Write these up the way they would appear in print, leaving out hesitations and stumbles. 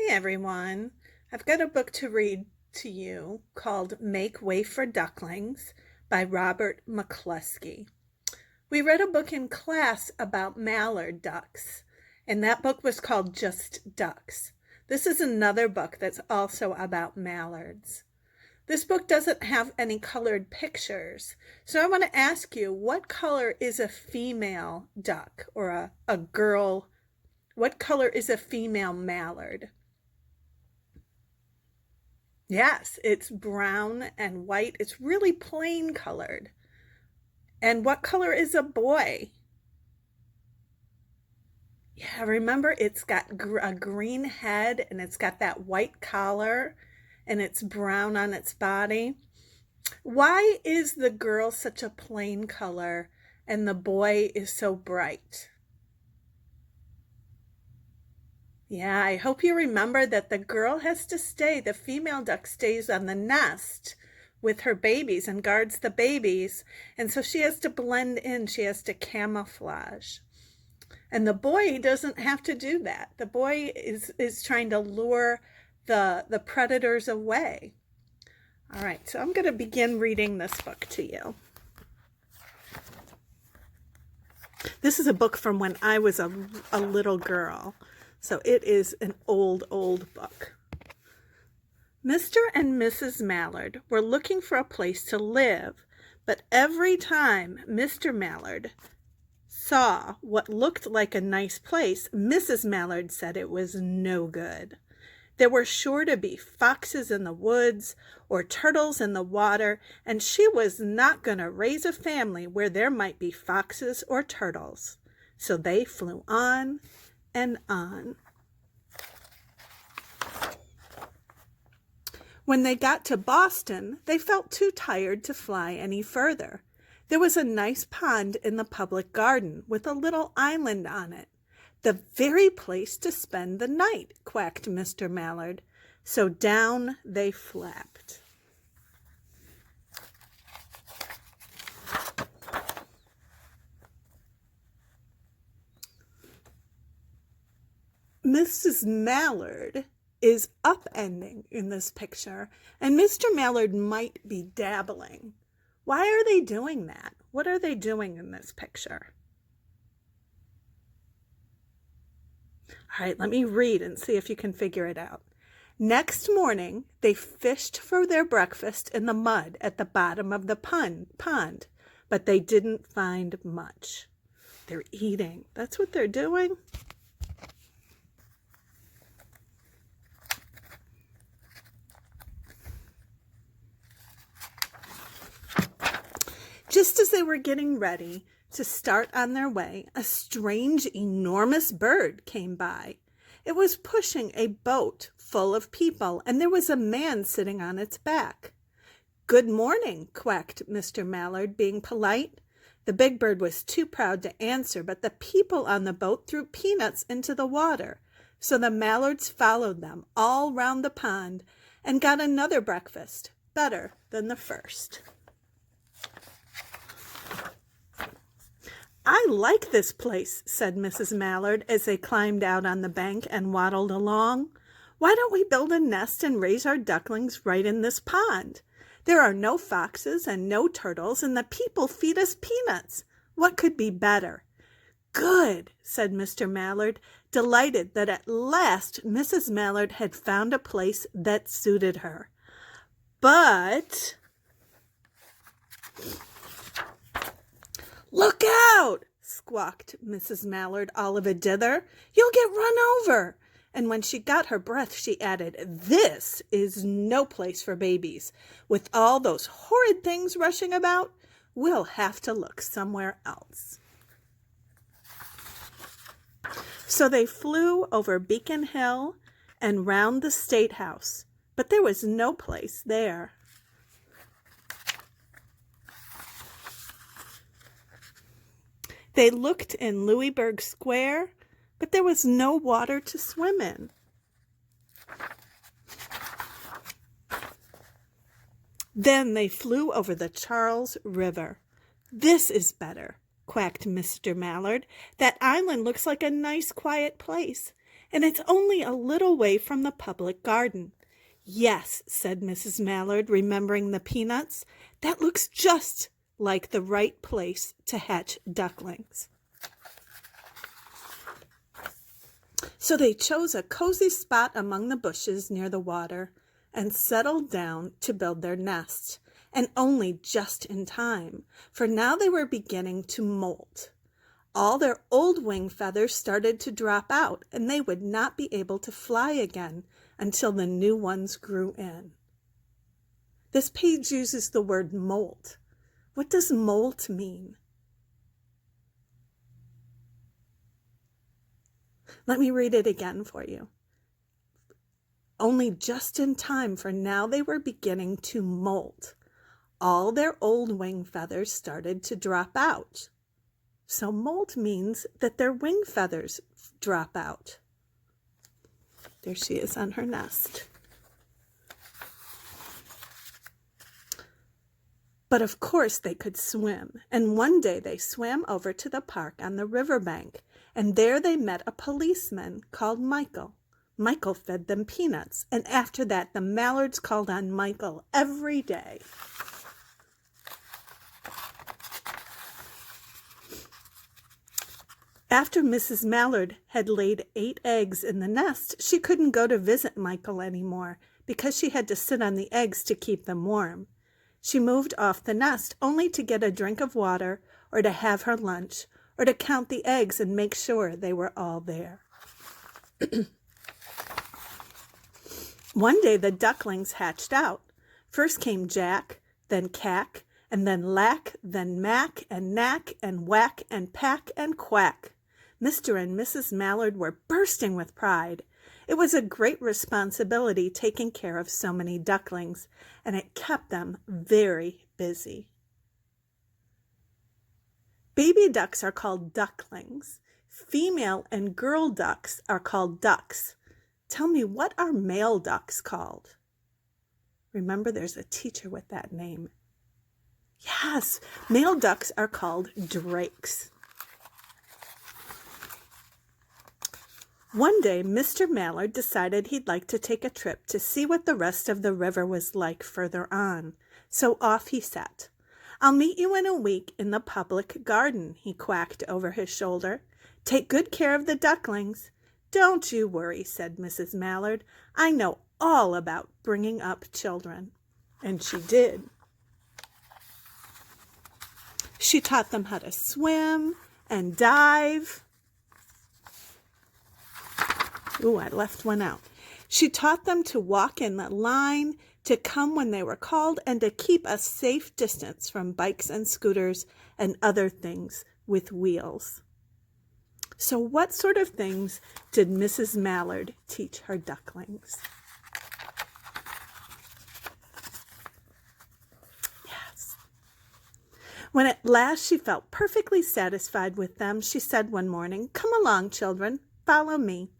Hey everyone, I've got a book to read to you called Make Way for Ducklings by Robert McCloskey. We read a book in class about mallard ducks, and that book was called Just Ducks. This is another book that's also about mallards. This book doesn't have any colored pictures, so I want to ask you, what color is a female duck or a girl? What color is a female mallard? Yes, it's brown and white. It's really plain colored. And what color is a boy? Yeah, remember it's got a green head and it's got that white collar and it's brown on its body. Why is the girl such a plain color and the boy is so bright? Yeah, I hope you remember that the girl has to stay. The female duck stays on the nest with her babies and guards the babies. And so she has to blend in. She has to camouflage. And the boy doesn't have to do that. The boy is trying to lure the predators away. All right, so I'm going to begin reading this book to you. This is a book from when I was a little girl. So it is an old book. Mr. and Mrs. Mallard were looking for a place to live, but every time Mr. Mallard saw what looked like a nice place, Mrs. Mallard said it was no good. There were sure to be foxes in the woods or turtles in the water, and she was not going to raise a family where there might be foxes or turtles. So they flew on and on. When they got to Boston, they felt too tired to fly any further. There was a nice pond in the public garden with a little island on it. The very place to spend the night, quacked Mr. Mallard. So down they flapped. Mrs. Mallard is upending in this picture, and Mr. Mallard might be dabbling. Why are they doing that? What are they doing in this picture? All right, let me read and see if you can figure it out. Next morning, they fished for their breakfast in the mud at the bottom of the pond, but they didn't find much. They're eating. That's what they're doing. Just as they were getting ready to start on their way, a strange, enormous bird came by. It was pushing a boat full of people, and there was a man sitting on its back. "Good morning," quacked Mr. Mallard, being polite. The big bird was too proud to answer, but the people on the boat threw peanuts into the water. So the mallards followed them all round the pond and got another breakfast, better than the first. "I like this place," said Mrs. Mallard as they climbed out on the bank and waddled along. "Why don't we build a nest and raise our ducklings right in this pond? There are no foxes and no turtles, and the people feed us peanuts. What could be better?" "Good," said Mr. Mallard, delighted that at last Mrs. Mallard had found a place that suited her. But "Look out!" squawked Mrs. Mallard all of a dither. "You'll get run over." And when she got her breath, she added, "This is no place for babies. With all those horrid things rushing about, we'll have to look somewhere else." So they flew over Beacon Hill and round the State House, but there was no place there. They looked in Louisburg Square, but there was no water to swim in. Then they flew over the Charles River. "This is better," quacked Mr. Mallard. "That island looks like a nice quiet place, and it's only a little way from the public garden." "Yes," said Mrs. Mallard, remembering the peanuts. "That looks just like the right place to hatch ducklings." So they chose a cozy spot among the bushes near the water and settled down to build their nest, and only just in time, for now they were beginning to molt. All their old wing feathers started to drop out, and they would not be able to fly again until the new ones grew in. This page uses the word molt. What does molt mean? Let me read it again for you. Only just in time, for now they were beginning to molt. All their old wing feathers started to drop out. So molt means that their wing feathers drop out. There she is on her nest. But of course they could swim, and one day they swam over to the park on the riverbank, and there they met a policeman called Michael. Michael fed them peanuts, and after that the Mallards called on Michael every day. After Mrs. Mallard had laid 8 eggs in the nest, she couldn't go to visit Michael anymore because she had to sit on the eggs to keep them warm. She moved off the nest only to get a drink of water or to have her lunch or to count the eggs and make sure they were all there. One day the ducklings hatched out. First came Jack, then Cack, and then Lack, then Mack, and Knack, and Whack, and Pack, and Quack. Mr. and Mrs. Mallard were bursting with pride. It was a great responsibility taking care of so many ducklings, and it kept them very busy. Baby ducks are called ducklings. Female and girl ducks are called ducks. Tell me, what are male ducks called? Remember, there's a teacher with that name. Yes, male ducks are called drakes. One day, Mr. Mallard decided he'd like to take a trip to see what the rest of the river was like further on. So off he set. "I'll meet you in a week in the public garden," he quacked over his shoulder. "Take good care of the ducklings." "Don't you worry," said Mrs. Mallard. "I know all about bringing up children." And she did. She taught them how to swim and dive. Ooh, I left one out. She taught them to walk in the line, to come when they were called, and to keep a safe distance from bikes and scooters and other things with wheels. So what sort of things did Mrs. Mallard teach her ducklings? Yes. When at last she felt perfectly satisfied with them, she said one morning, "Come along, children, follow me."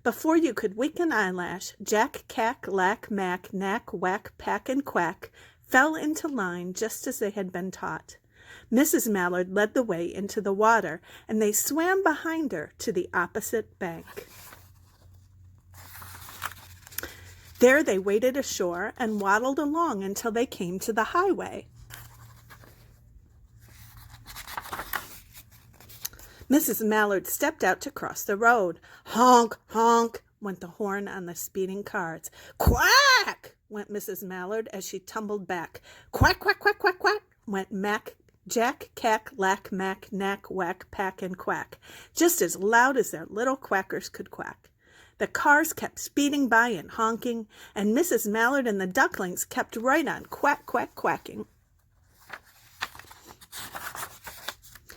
Before you could wink an eyelash, Jack, Cack, Lack, Mack, Knack, Whack, Pack, and Quack fell into line just as they had been taught. Mrs. Mallard led the way into the water, and they swam behind her to the opposite bank. There they waded ashore and waddled along until they came to the highway. Mrs. Mallard stepped out to cross the road. Honk, honk, went the horn on the speeding cars. Quack, went Mrs. Mallard as she tumbled back. Quack, quack, quack, quack, quack, went Jack, Cack, Lack, Mack, Knack, Whack, Pack, and Quack, just as loud as their little quackers could quack. The cars kept speeding by and honking, and Mrs. Mallard and the ducklings kept right on quack, quack, quacking.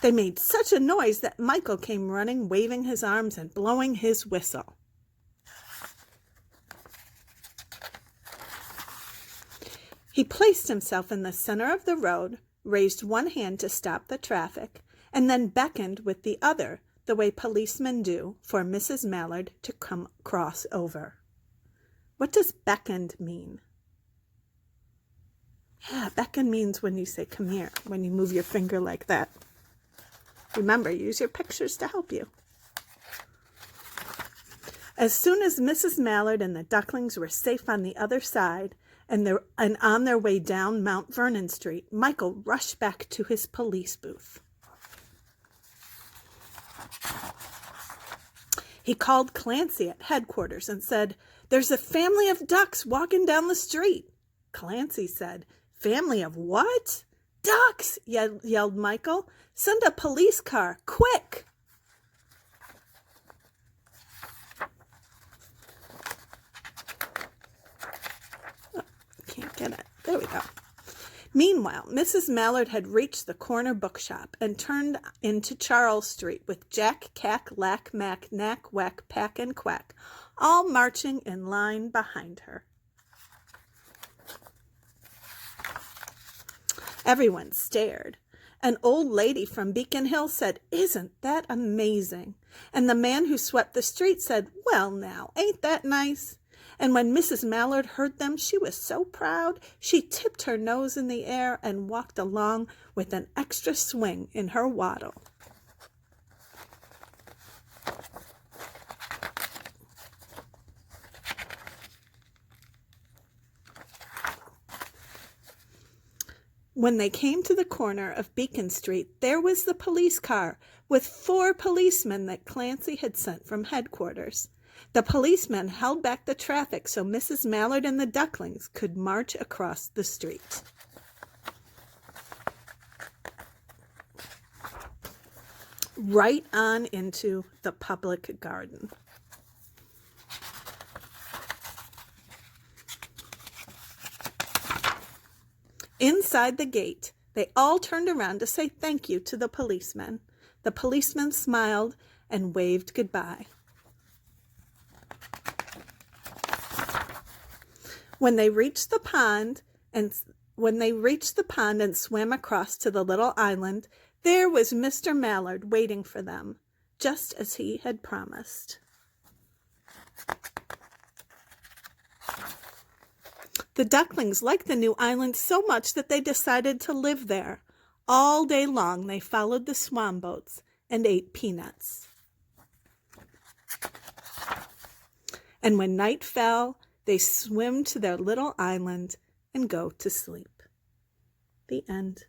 They made such a noise that Michael came running, waving his arms and blowing his whistle. He placed himself in the center of the road, raised one hand to stop the traffic, and then beckoned with the other, the way policemen do, for Mrs. Mallard to come cross over. What does beckoned mean? Yeah, beckon means when you say come here, when you move your finger like that. Remember, use your pictures to help you. As soon as Mrs. Mallard and the ducklings were safe on the other side and on their way down Mount Vernon Street, Michael rushed back to his police booth. He called Clancy at headquarters and said, "There's a family of ducks walking down the street." Clancy said, "Family of what?" "Ducks!" yelled Michael. "Send a police car, quick!" Oh, can't get it. There we go. Meanwhile, Mrs. Mallard had reached the corner bookshop and turned into Charles Street with Jack, Cack, Lack, Mack, Knack, Whack, Pack, and Quack, all marching in line behind her. Everyone stared. An old lady from Beacon Hill said, "Isn't that amazing?" And the man who swept the street said, "Well now, ain't that nice?" And when Mrs. Mallard heard them, she was so proud, she tipped her nose in the air and walked along with an extra swing in her waddle. When they came to the corner of Beacon Street, there was the police car with 4 policemen that Clancy had sent from headquarters. The policemen held back the traffic so Mrs. Mallard and the ducklings could march across the street. Right on into the public garden. Inside the gate, they all turned around to say thank you to the policemen. The policemen smiled and waved goodbye. When they reached the pond and swam across to the little island, there was Mr. Mallard waiting for them, just as he had promised. The ducklings liked the new island so much that they decided to live there. All day long they followed the swan boats and ate peanuts. And when night fell, they swim to their little island and go to sleep. The end.